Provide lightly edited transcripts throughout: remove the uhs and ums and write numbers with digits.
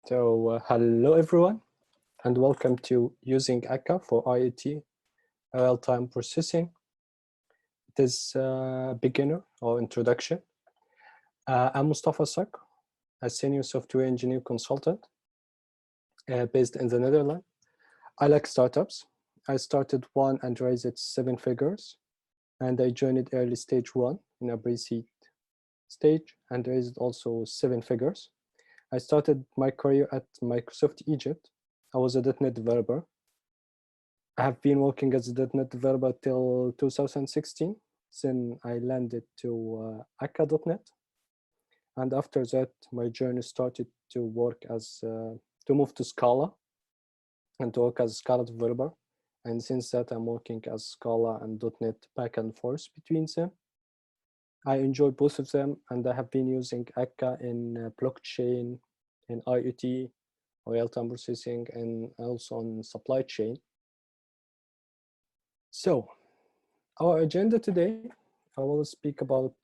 Hello everyone, and welcome to using Akka for IoT real-time processing. It is a beginner or introduction. I'm Mostafa Sakr, a senior software engineer consultant based in the Netherlands. I like startups. I started one and raised it 7 figures, and I joined early stage 1 in a pre-seed stage and raised also 7 figures. I started my career at Microsoft Egypt. I was a .NET developer. I have been working as a .NET developer till 2016. Then I landed to Akka.NET. And after that, my journey started to work as, to move to Scala and to work as a Scala developer. And since that, I'm working as Scala and .NET back and forth between them. I enjoy both of them, and I have been using Akka in blockchain, in IoT, real-time processing, and also on supply chain. So, our agenda today, I will speak about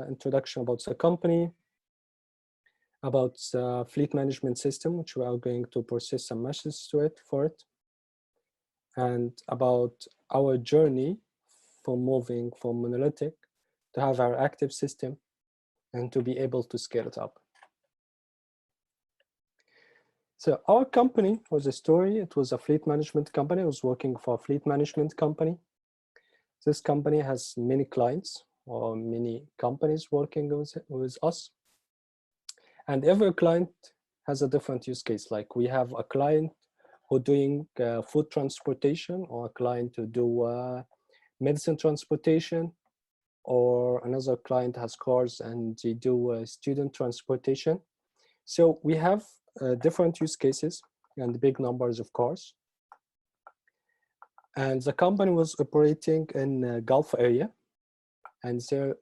introduction about the company, about the fleet management system, which we are going to process some messages to it for it, and about our journey from moving from monolithic to have our active system and to be able to scale it up. So our company was a story. It was a fleet management company. I was working for a fleet management company. This company has many clients or many companies working with us. And every client has a different use case. Like we have a client who doing food transportation, or a client who do medicine transportation, or another client has cars and they do student transportation. So we have different use cases and big numbers of cars. And the company was operating in the Gulf area, and there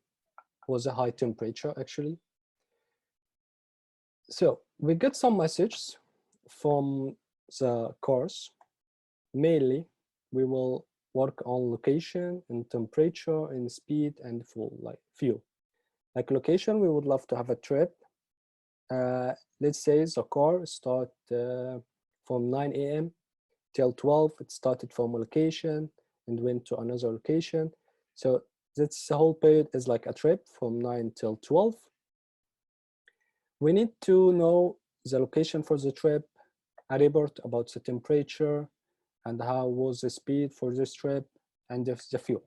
was a high temperature actually. So we get some messages from the cars. Mainly, we will work on location and temperature and speed and fuel. Like location, we would love to have a trip. Let's say the car start from 9 a.m. till 12. It started from a location and went to another location. So that's the whole period is like a trip from 9 till 12. We need to know the location for the trip, a report about the temperature and how was the speed for this trip and the fuel.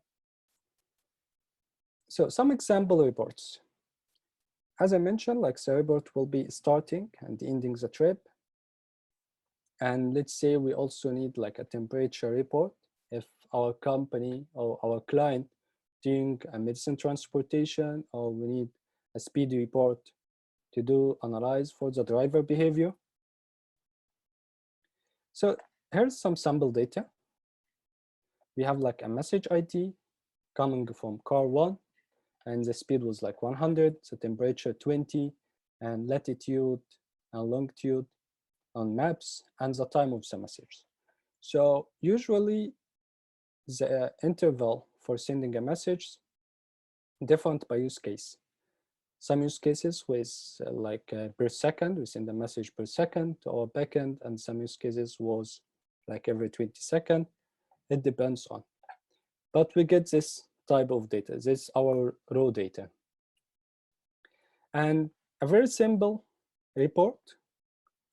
So some example reports. As I mentioned, like the report will be starting and ending the trip. And let's say we also need like a temperature report if our company or our client doing a medicine transportation, or we need a speed report to do analyze for the driver behavior. So here's some sample data. We have like a message ID coming from car 1, and the speed was like 100, the temperature 20, and latitude and longitude on maps, and the time of the message. So usually the interval for sending a message different by use case. Some use cases with per second, we send a message per second or backend, and some use cases was like every 20 seconds. It depends on. But we get this type of data. This is our raw data. And a very simple report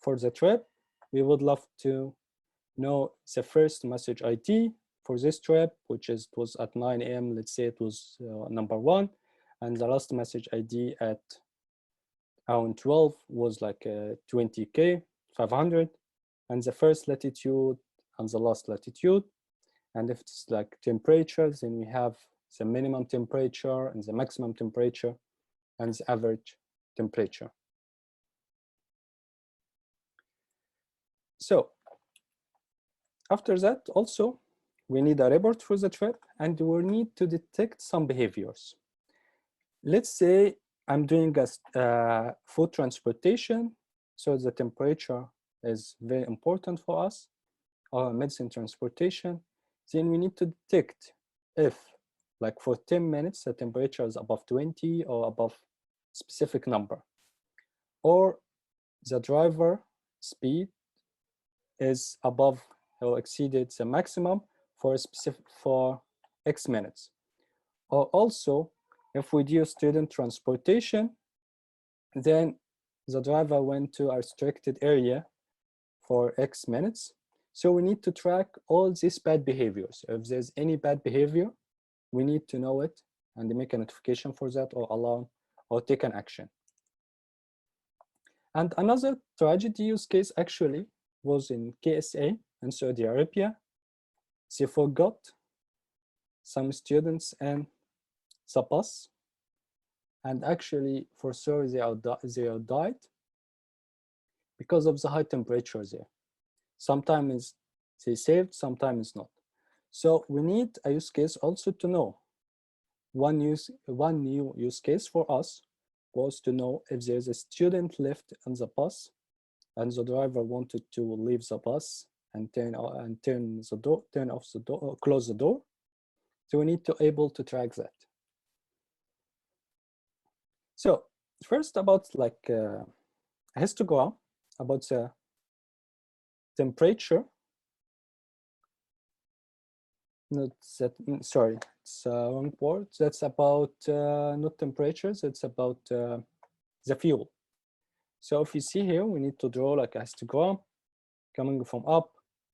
for the trip. We would love to know the first message ID for this trip, which was at 9 a.m. Let's say it was number 1. And the last message ID at around 12 was like 20K, 500. And the first latitude and the last latitude. And if it's like temperatures, then we have the minimum temperature and the maximum temperature and the average temperature. So after that, also, we need a report for the trip, and we need to detect some behaviors. Let's say I'm doing a food transportation, so the temperature is very important for us, or medicine transportation. Then we need to detect if, like for 10 minutes, the temperature is above 20 or above specific number, or the driver speed is above or exceeded the maximum for a specific for X minutes. Or also, if we do student transportation, then the driver went to a restricted area for X minutes. So we need to track all these bad behaviors. If there's any bad behavior, we need to know it and make a notification for that or alarm or take an action. And another tragedy use case actually was in KSA in Saudi Arabia. They forgot some students in the bus, and actually for sure they are died because of the high temperature there. Sometimes they saved, sometimes not. So we need a use case also to know. One new use case for us was to know if there's a student left in the bus and the driver wanted to leave the bus and turn off the door, or close the door. So we need to able to track that. So first about like a histogram about the temperature. Not that, sorry, it's wrong word. That's about not temperatures, it's about the fuel. So if you see here, we need to draw like a histogram coming from up,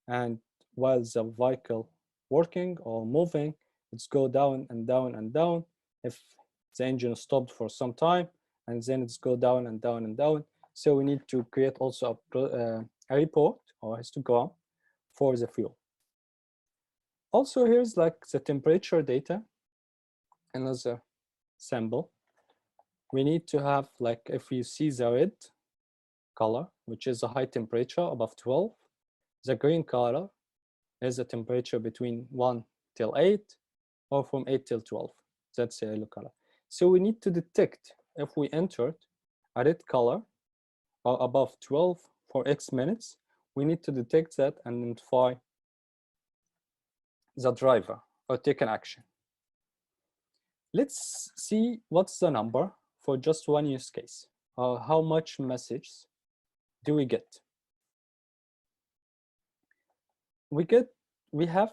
and while the vehicle working or moving, it's go down and down and down. If the engine stopped for some time, and then it's go down and down and down. So we need to create also a report or histogram for the fuel. Also, here's like the temperature data, another sample. We need to have like, if you see the red color, which is a high temperature above 12, the green color is a temperature between 1 till 8 or from 8 till 12. That's the yellow color. So we need to detect if we entered a red color or above 12 for X minutes, we need to detect that and identify the driver or take an action. Let's see what's the number for just one use case. How much messages do we get? We have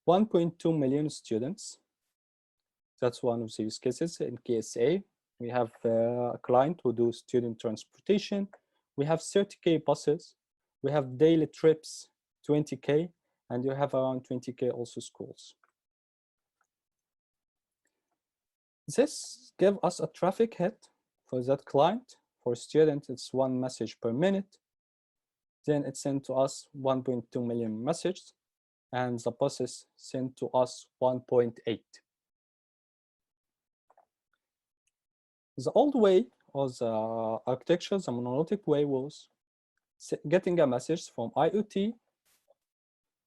1.2 million students. That's one of the use cases in KSA. We have a client who do student transportation. We have 30K buses. We have daily trips, 20K, and you have around 20K also schools. This gives us a traffic hit for that client. For students, it's 1 message per minute. Then it's sent to us 1.2 million messages, and the buses sent to us 1.8. The old way or the architecture, the monolithic way was getting a message from IOT,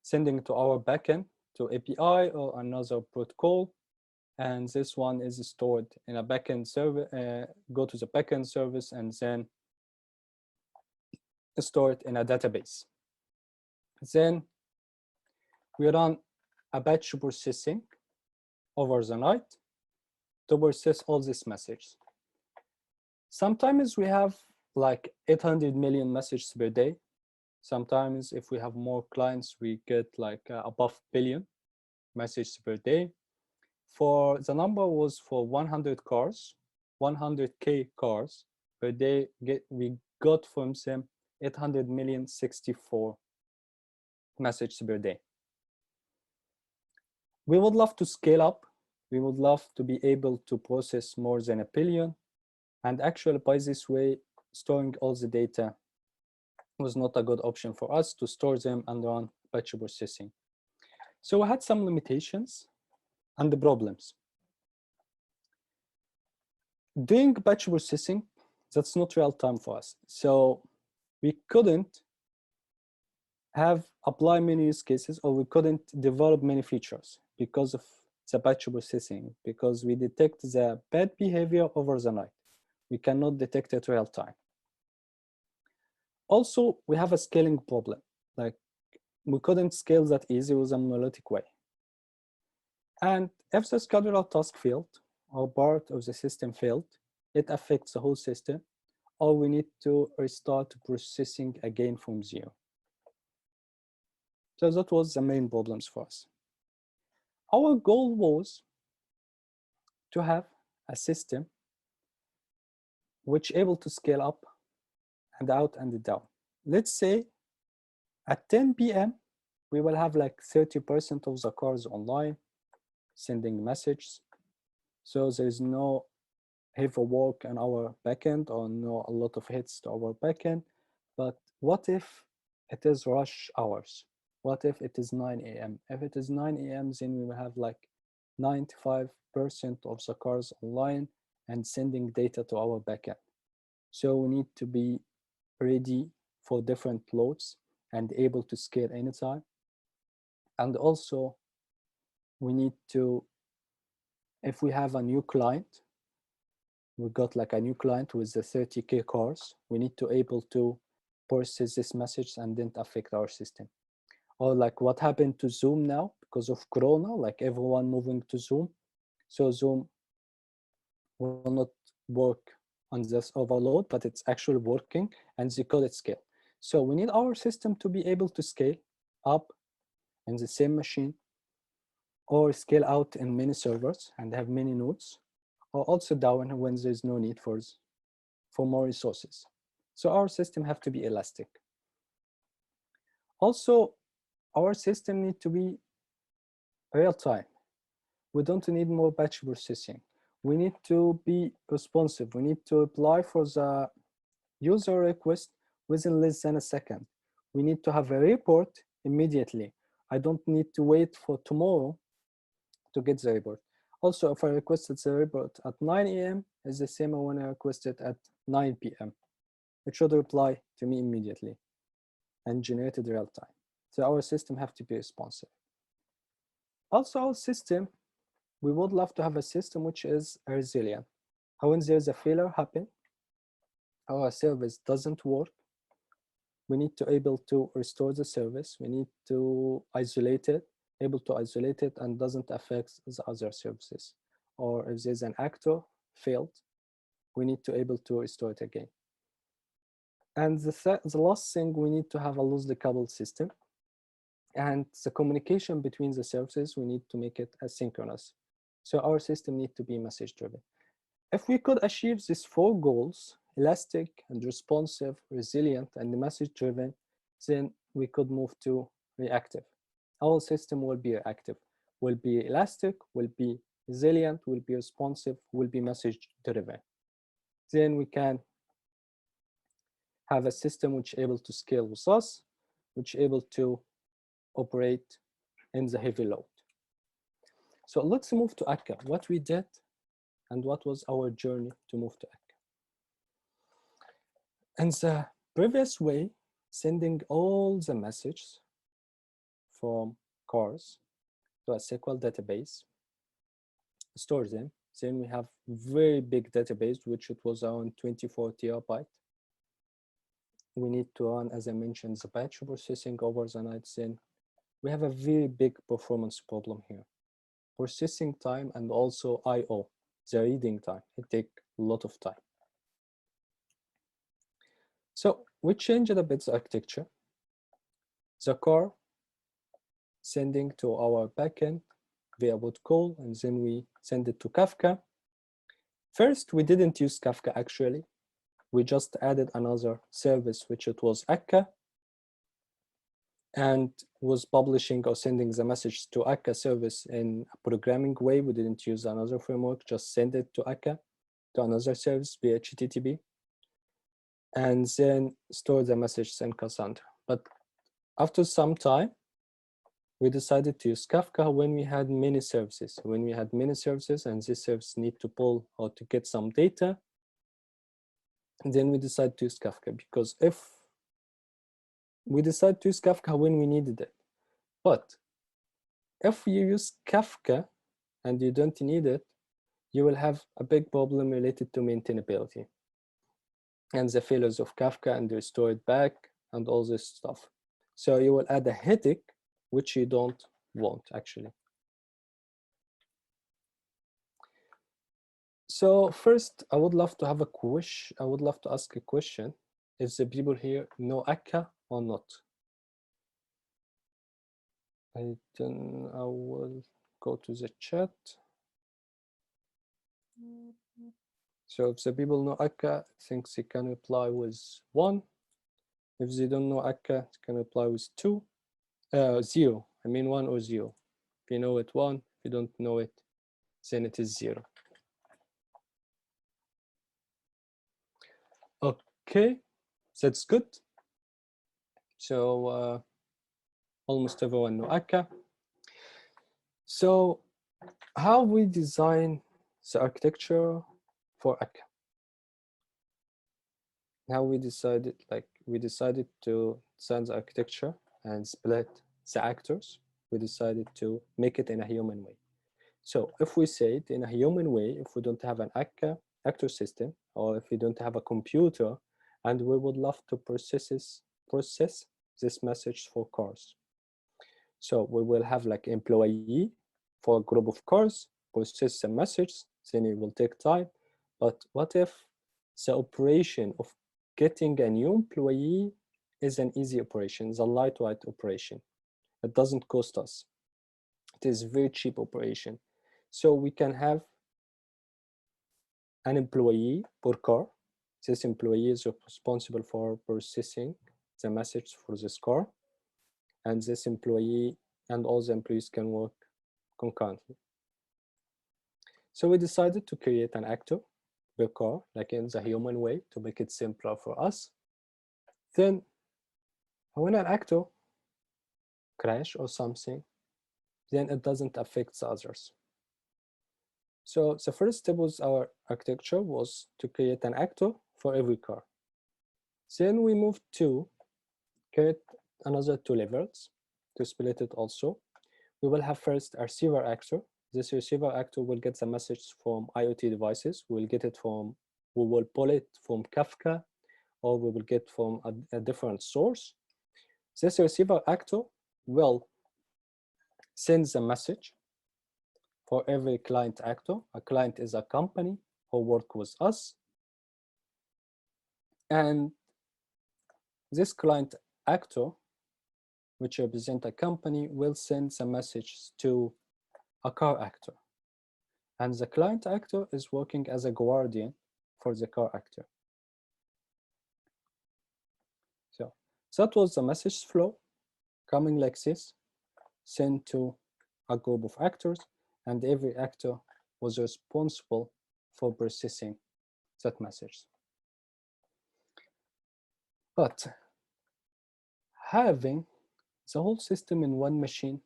sending to our backend to API or another protocol, and this one is stored in a backend server, go to the backend service and then store it in a database. Then we run a batch processing over the night to process all these messages. Sometimes we have like 800 million messages per day. Sometimes if we have more clients, we get like above billion messages per day. For the number was for 100 cars, 100K cars per day, we got from them 800 million 64 messages per day. We would love to scale up. We would love to be able to process more than 1 billion. And actually, by this way, storing all the data was not a good option for us to store them and run batch processing. So we had some limitations and the problems. Doing batch processing, that's not real time for us. So we couldn't apply many use cases, or we couldn't develop many features because of the batch processing, because we detect the bad behavior over the night. We cannot detect it real time. Also, we have a scaling problem. Like, we couldn't scale that easy with a monolithic way. And if the scheduler task failed or part of the system failed, it affects the whole system. or we need to restart processing again from zero. So that was the main problems for us. Our goal was to have a system which able to scale up and out and down. Let's say at 10 p.m. we will have like 30% of the cars online sending messages. So there is no heavy work on our backend or no a lot of hits to our backend. But what if it is rush hours? What if it is 9 a.m.? If it is 9 a.m., then we will have like 95% of the cars online and sending data to our backend. So we need to be ready for different loads and able to scale anytime. And also we need to, if we have a new client, we got like a new client with the 30K cars, we need to able to process this message and didn't affect our system. Or like what happened to Zoom now because of Corona, like everyone moving to Zoom. So Zoom will not work on this overload, but it's actually working and they call it scale. So we need our system to be able to scale up in the same machine or scale out in many servers and have many nodes, or also down when there's no need for more resources. So our system have to be elastic. Also, our system need to be real time. We don't need more batch processing. We need to be responsive. We need to apply for the user request within less than a second. We need to have a report immediately. I don't need to wait for tomorrow to get the report. Also, if I requested the report at 9 a.m., it's the same as when I requested at 9 p.m. It should reply to me immediately and generated real time. So our system have to be responsive. Also, our system, we would love to have a system which is resilient. When there's a failure happen, our service doesn't work, we need to able to restore the service. We need to isolate it, able to isolate it and doesn't affect the other services. Or if there's an actor failed, we need to able to restore it again. And the last thing, we need to have a loosely coupled system. And the communication between the services, we need to make it asynchronous. So our system need to be message driven. If we could achieve these 4 goals, elastic and responsive, resilient, and message driven, then we could move to reactive. Our system will be reactive, will be elastic, will be resilient, will be responsive, will be message driven. Then we can have a system which is able to scale with us, which is able to operate in the heavy load. So let's move to Akka, what we did and what was our journey to move to Akka. In the previous way, sending all the messages from cars to a SQL database, store them, then we have very big database, which it was around 24 terabyte. We need to run, as I mentioned, the batch processing over the night. Then we have a very big performance problem here. Processing time and also I/O, the reading time, it takes a lot of time. So we changed a bit the architecture. The car sending to our backend via bot call, and then we send it to Kafka. First, we didn't use Kafka actually. We just added another service, which it was Akka, and was publishing or sending the message to Akka service in a programming way. We didn't use another framework, just send it to Akka, to another service via HTTP, and then store the message in Cassandra. But after some time, we decided to use Kafka when we had many services. When we had many services and this service need to pull or to get some data, then we decided to use Kafka, because if we decide to use Kafka when we needed it. But if you use Kafka and you don't need it, you will have a big problem related to maintainability and the failures of Kafka and restore it back and all this stuff. So you will add a headache, which you don't want actually. So first, I would love to have a question. I would love to ask a question. If the people here know Akka or not? I will go to the chat. So if the people know Akka, I think they can reply with 1. If they don't know Akka, they can reply with 2. 0. I mean 1 or 0. If you know it, 1. If you don't know it, then it is 0. Okay, that's good. So almost everyone know Akka. So how we design the architecture for Akka? How we decided, we decided to design the architecture and split the actors. We decided to make it in a human way. So if we say it in a human way, if we don't have an Akka actor system, or if we don't have a computer, and we would love to process this message for cars. So we will have like employee for a group of cars, process the message, then it will take time. But what if the operation of getting a new employee is an easy operation, it's a lightweight operation. It doesn't cost us. It is a very cheap operation. So we can have an employee per car. This employee is responsible for processing the message for this car. And this employee and all the employees can work concurrently. So we decided to create an actor per car, like in the human way, to make it simpler for us. Then when an actor crash or something, then it doesn't affect the others. So the first step was our architecture was to create an actor for every car. Then we moved to create another 2 levels to split it also. We will have first a receiver actor. This receiver actor will get the message from IoT devices. We will pull it from Kafka, or we will get from a different source. This receiver actor will send the message for every client actor. A client is a company who work with us. And this client actor, which represent a company, will send the message to a car actor. And the client actor is working as a guardian for the car actor. So that was the message flow coming like this, sent to a group of actors, and every actor was responsible for processing that message. But having the whole system in one machine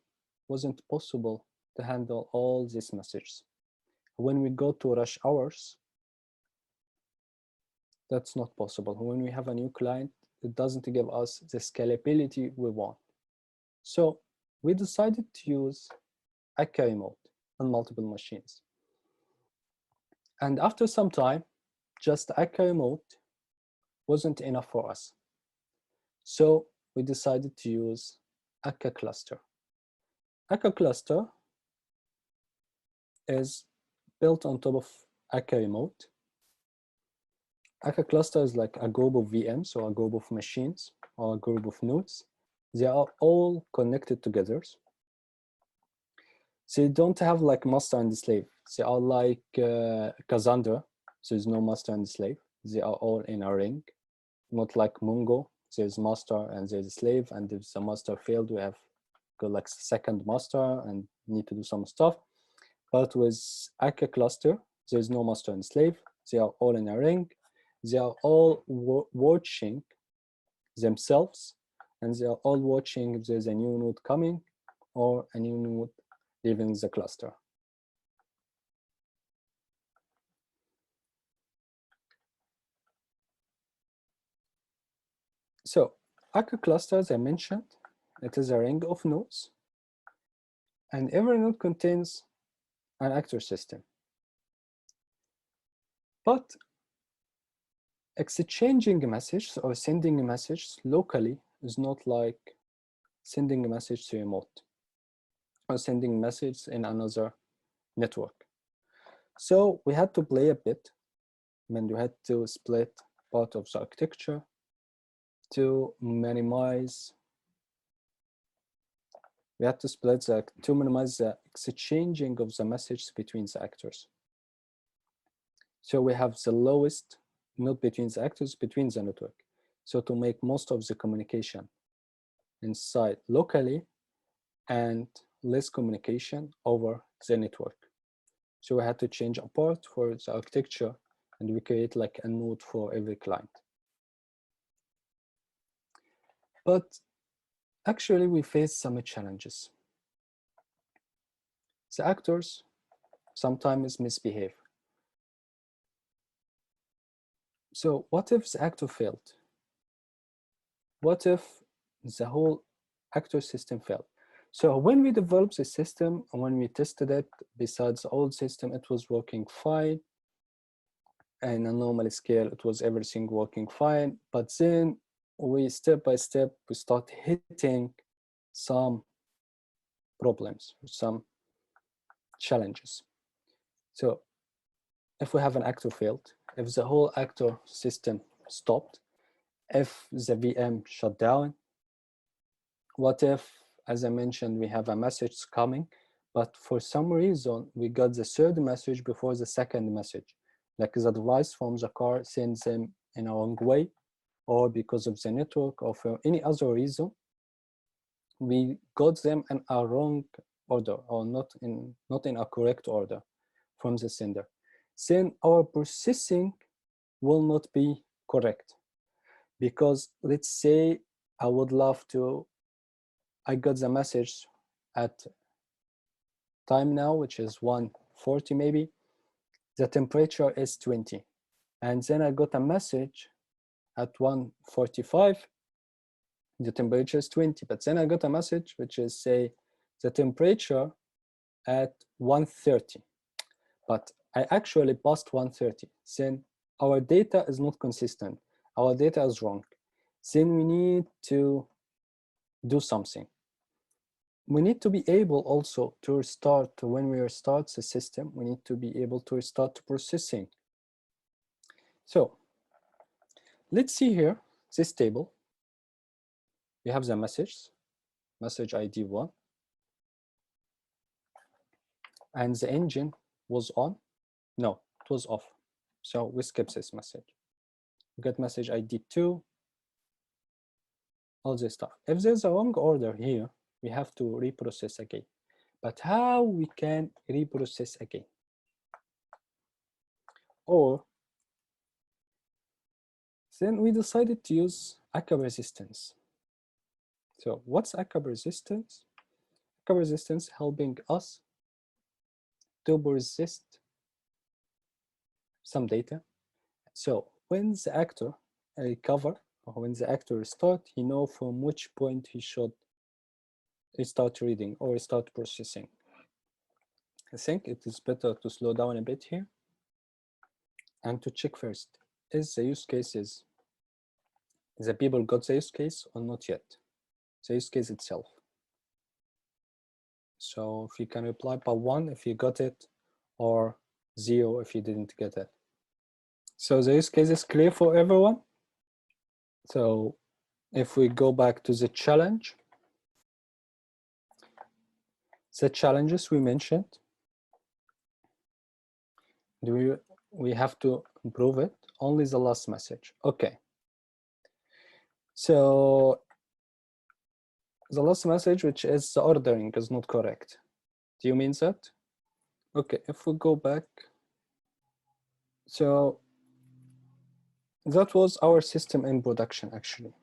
wasn't possible to handle all these messages. When we go to rush hours, that's not possible. When we have a new client, it doesn't give us the scalability we want. So we decided to use Akka remote on multiple machines. And after some time, just Akka remote wasn't enough for us. So we decided to use Akka cluster. Akka cluster is built on top of Akka remote. Akka cluster is like a group of VMs or a group of machines or a group of nodes. They are all connected together. They don't have like master and slave. They are like Cassandra. There's no master and slave. They are all in a ring, not like Mongo. There's master and there's a slave, and if the master failed, we have got like second master and need to do some stuff. But with Akka cluster, there's no master and slave. They are all in a ring. They are all watching themselves, and they are all watching if there's a new node coming or a new node leaving the cluster. So Akka cluster, as I mentioned, it is a ring of nodes, and every node contains an actor system. But exchanging a message or sending a message locally is not like sending a message to remote or sending a message in another network. So we had to play a bit, and we had to split part of the architecture to minimize. We had to to minimize the exchanging of the messages between the actors. So we have the lowest, not between the actors, between the network. So to make most of the communication inside locally and less communication over the network. So we had to change a part for the architecture, and we create like a node for every client. But actually we face some challenges. The actors sometimes misbehave. So what if the actor failed? What if the whole actor system failed? So when we developed the system and when we tested it, besides the old system, it was working fine. And a normal scale, it was everything working fine. But then we step by step, we start hitting some problems, some challenges. So if we have an actor failed, if the whole actor system stopped, if the VM shut down, what if, as I mentioned, we have a message coming, but for some reason we got the third message before the second message, like the device from the car sends them in a wrong way, or because of the network, or for any other reason, we got them in a wrong order, or not in a correct order from the sender. Then our processing will not be correct, because let's say I got the message at time now, which is 1:40 maybe, the temperature is 20. And then I got a message at 1:45, the temperature is 20. But then I got a message which is say the temperature at 1:30. But I actually passed 1:30. Then our data is not consistent. Our data is wrong. Then we need to do something. We need to be able also to restart, when we restart the system, we need to be able to restart processing. So let's see here, this table. We have the message ID 1, and the engine was on. No, it was off. So we skip this message. We got message ID 2, all this stuff. If there's a wrong order here, we have to reprocess again. But how we can reprocess again? Or then we decided to use Akka resistance. So what's Akka resistance? Akka resistance helping us to persist some data. So when the actor recover, or when the actor restart, he know from which point he should start reading or start processing. I think it is better to slow down a bit here and to check first, is the use cases, the people got the use case or not yet? The use case itself. So if you can reply by 1 if you got it, or 0 if you didn't get it. So the use case is clear for everyone. So if we go back to the challenge, the challenges we mentioned, we have to improve it, only the last message. Okay. So the last message, which is the ordering, is not correct. Do you mean that? Okay, if we go back. So that was our system in production, actually.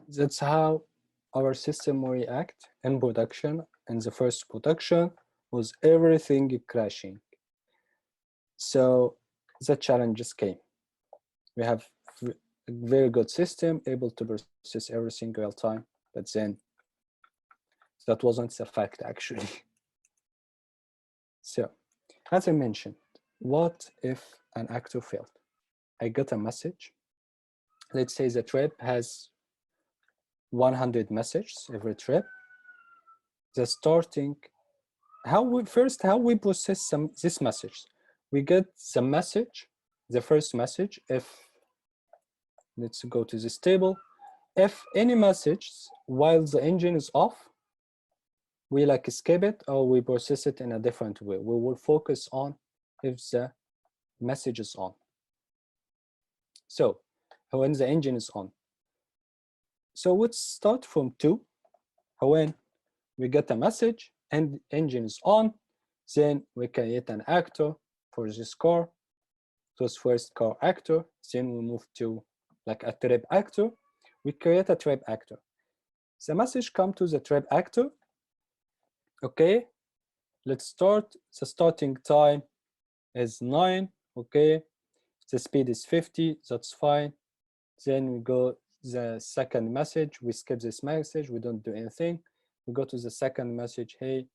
That's how our system will react in production. In the first production was everything crashing. So the challenges came. We have a very good system, able to process everything real time, but then that wasn't the fact, actually. So as I mentioned, what if an actor failed? I got a message. Let's say the trip has 100 messages every trip. The starting how we process this message. We get the message, the first message. If let's go to this table, if any message while the engine is off, we like skip it or we process it in a different way. We will focus on if the message is on. So when the engine is on. So let's start from 2. When we get a message and engine is on, then we create an actor for this car. This first car actor, then we move to like a trip actor. We create a trip actor. The message come to the trip actor. Okay, let's start. The starting time is 9. Okay, the speed is 50. That's fine. Then we go the second message. We skip this message. We don't do anything. We go to the second message. Hey,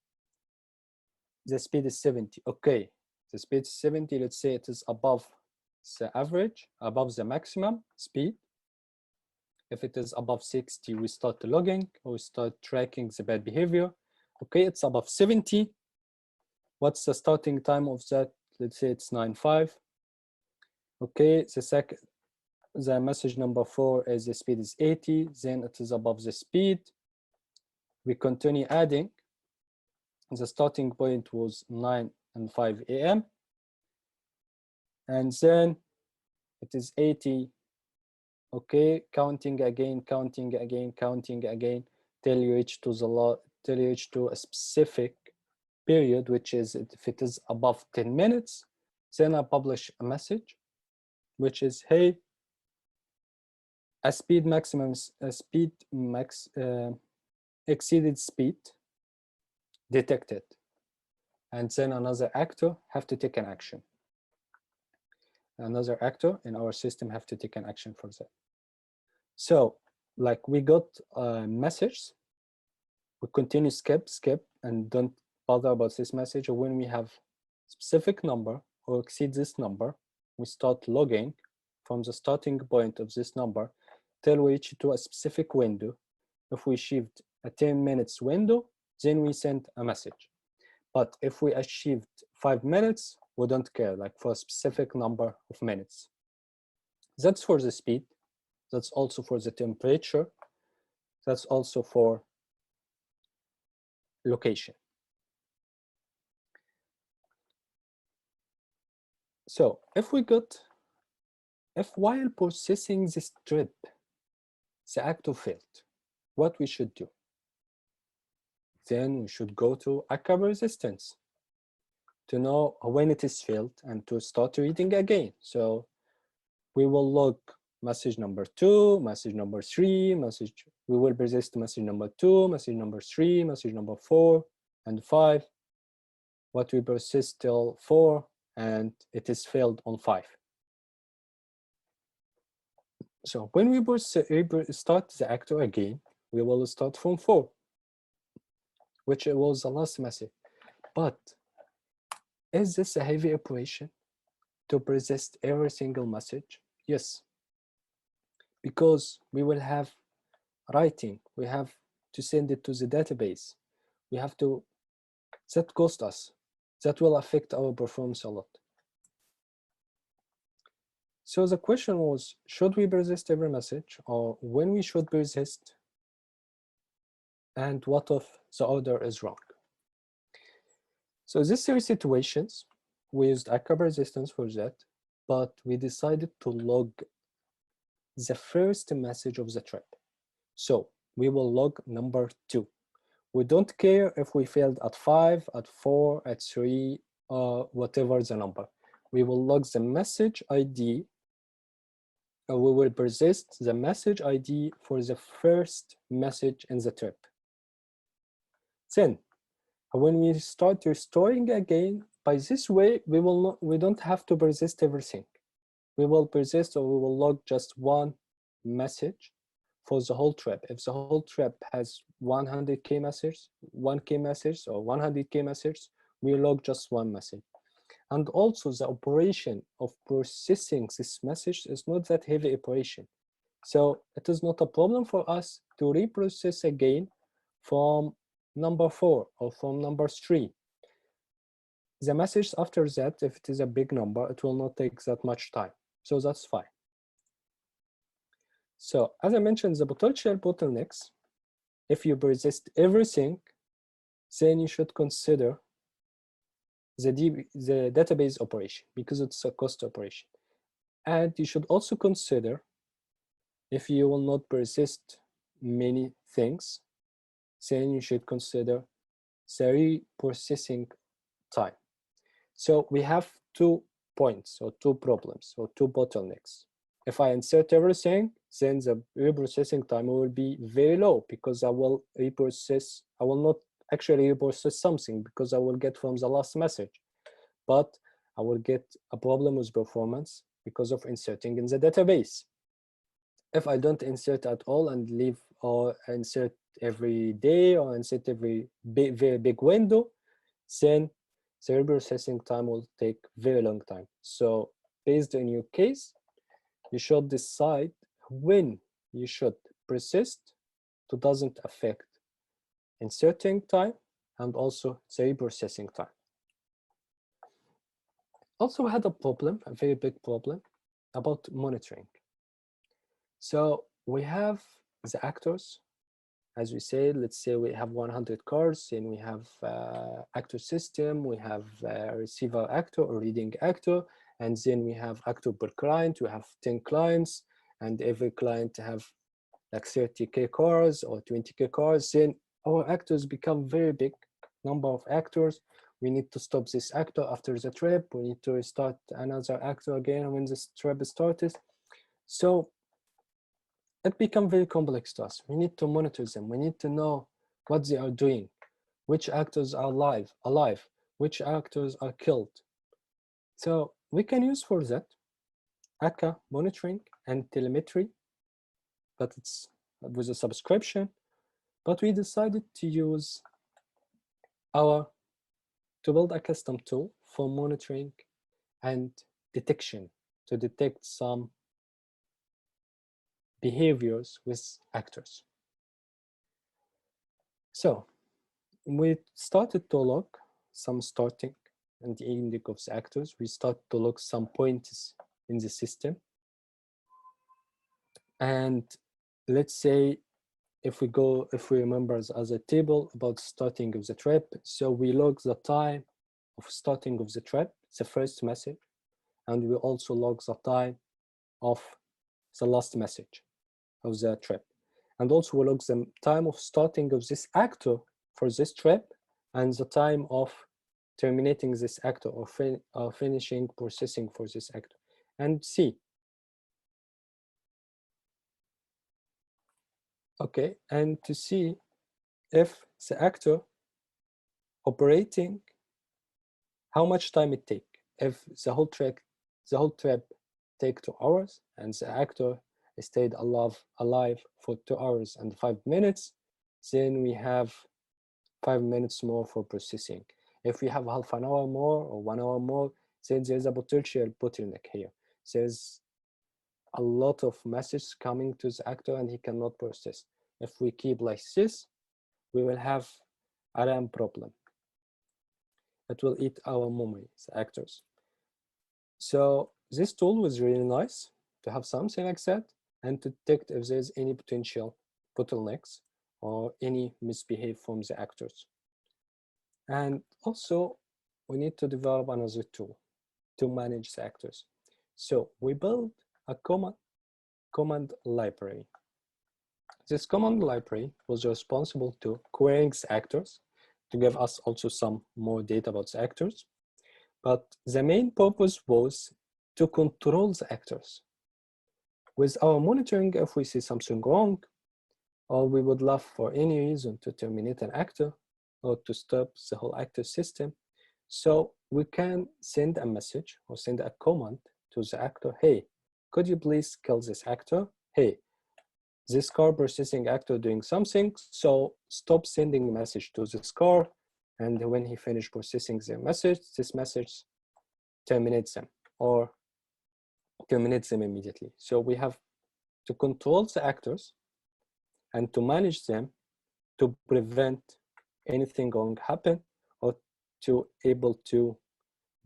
the speed is 70. Okay, the speed is 70. Let's say it is above the average, above the maximum speed. If it is above 60, we start logging or we start tracking the bad behavior. Okay, it's above 70. What's the starting time of that? Let's say it's 9.5. Okay, the message number 4 is the speed is 80, then it is above the speed. We continue adding. The starting point was 9:05 a.m. And then it is 80. Okay, counting again, counting again, counting again, till you reach to a specific period, which is if it is above 10 minutes, then I publish a message, which is, hey, exceeded speed detected. And then another actor have to take an action. Another actor in our system have to take an action for that. So like we got a message, we continue skip, and don't bother about this message. Or when we have specific number or exceed this number, we start logging from the starting point of this number till we reach to a specific window. If we achieved a 10 minutes window, then we send a message. But if we achieved 5 minutes, we don't care, like for a specific number of minutes. That's for the speed. That's also for the temperature. That's also for location. So if while processing this trip, the actor failed, what we should do? Then we should go to Akka resistance to know when it is failed and to start reading again. So we will log message number 2, message number 3, we will persist message number 2, message number 3, message number 4, and 5. What we persist till 4, and it is failed on 5. So when we start the actor again, we will start from 4, which was the last message. But is this a heavy operation to persist every single message? Yes, because we will have writing, we have to send it to the database, we have to, that cost us, that will affect our performance a lot. So the question was, should we persist every message, or when we should persist, and what if the order is wrong? So these 3 situations, we used Akka persistence for that, but we decided to log the first message of the trip. So we will log number 2. We don't care if we failed at 5, at 4, at 3, whatever the number. We will log the message ID, or we will persist the message ID for the first message in the trip. Then, when we start restoring again, by this way, we don't have to persist everything. We will persist, or we will log just one message for the whole trip. If the whole trip has 100K messages, 1K message, or 100K messages, we log just one message. And also the operation of processing this message is not that heavy operation. So it is not a problem for us to reprocess again from number 4 or from number 3. the message after that, if it is a big number, it will not take that much time. So that's fine. So as I mentioned, the potential bottlenecks, if you persist everything, then you should consider the database operation, because it's a cost operation. And you should also consider, if you will not persist many things, then you should consider the reprocessing time. So we have 2 points, or 2 problems, or 2 bottlenecks. If I insert everything, then the reprocessing time will be very low, because I will not actually reprocess something, because I will get from the last message, but I will get a problem with performance because of inserting in the database. If I don't insert at all and leave, or insert every day, or insert every very big window, then the reprocessing time will take very long time. So based on your case, you should decide when you should persist to doesn't affect inserting time and also the reprocessing time. Also had a problem, a very big problem, about monitoring. So we have the actors, as we said. Let's say we have 100 cars, and we have actor system, we have receiver actor or reading actor, and then we have actor per client. We have 10 clients, and every client have like 30K cars or 20K cars. Then our actors become very big number of actors. We need to stop this actor after the trip. We need to restart another actor again when this trip started. So it becomes very complex to us. We need to monitor them. We need to know what they are doing, which actors are alive, which actors are killed. So we can use for that Akka monitoring and telemetry, but it's with a subscription. But we decided to use to build a custom tool for monitoring and detection, to detect some behaviors with actors. So we started to log some starting and the ending of the actors. We start to log some points in the system. And let's say if we remember as a table about starting of the trip, so we log the time of starting of the trip, the first message, and we also log the time of the last message of the trip. And also we log the time of starting of this actor for this trip and the time of terminating this actor or finishing processing for this actor. And see. Okay, and to see if the actor operating, how much time it take. If the whole trip take 2 hours and the actor stayed alive for 2 hours and 5 minutes, then we have 5 minutes more for processing. If we have half an hour more or 1 hour more, then there's a potential bottleneck here. There's a lot of messages coming to the actor and he cannot process. If we keep like this, we will have a RAM problem. It will eat our memory, the actors. So this tool was really nice to have something like that and to detect if there's any potential bottlenecks or any misbehave from the actors. And also we need to develop another tool to manage the actors. So we built a command library. This command library was responsible to querying the actors to give us also some more data about the actors. But the main purpose was to control the actors. With our monitoring, if we see something wrong, or we would love for any reason to terminate an actor or to stop the whole actor system, so we can send a message or send a command to the actor, hey, could you please kill this actor? Hey, this car processing actor doing something, so stop sending a message to this car, and when he finished processing the message, this message terminates them or terminates them immediately. So we have to control the actors and to manage them to prevent anything wrong happen or to able to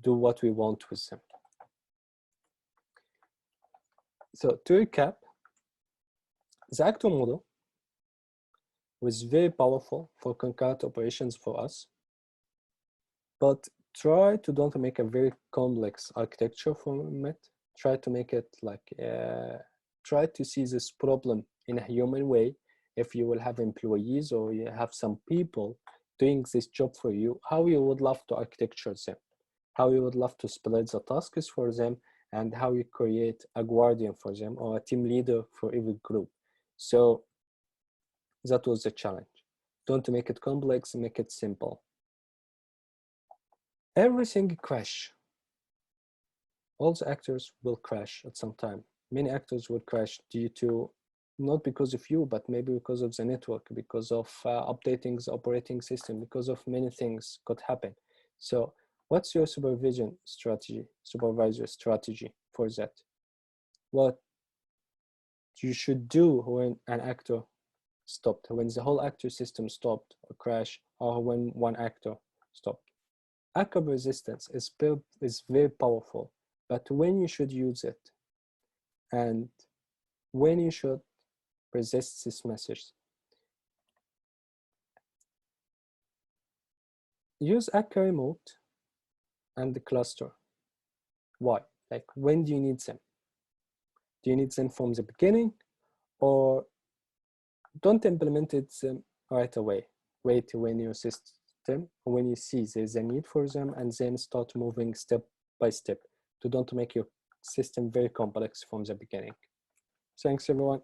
do what we want with them. So to recap, the actor model was very powerful for concurrent operations for us, but try to don't make a very complex architecture from it. Try to make it like, try to see this problem in a human way. If you will have employees or you have some people doing this job for you, how you would love to architecture them, how you would love to split the tasks for them, and how you create a guardian for them or a team leader for every group. So that was the challenge. Don't make it complex, make it simple. Everything crash. All the actors will crash at some time. Many actors will crash due to, not because of you, but maybe because of the network, because of updating the operating system, because of many things could happen. So what's your supervisor strategy for that? What you should do when an actor stopped, when the whole actor system stopped or crashed, or when one actor stopped. Akka resistance is very powerful, but when you should use it and when you should resist this message. Use Akka remote and the cluster. Why? Like, when do you need them? Do you need them from the beginning, or don't implement it right away? Wait when your system, when you see there's a need for them, and then start moving step by step to don't make your system very complex from the beginning. Thanks, everyone.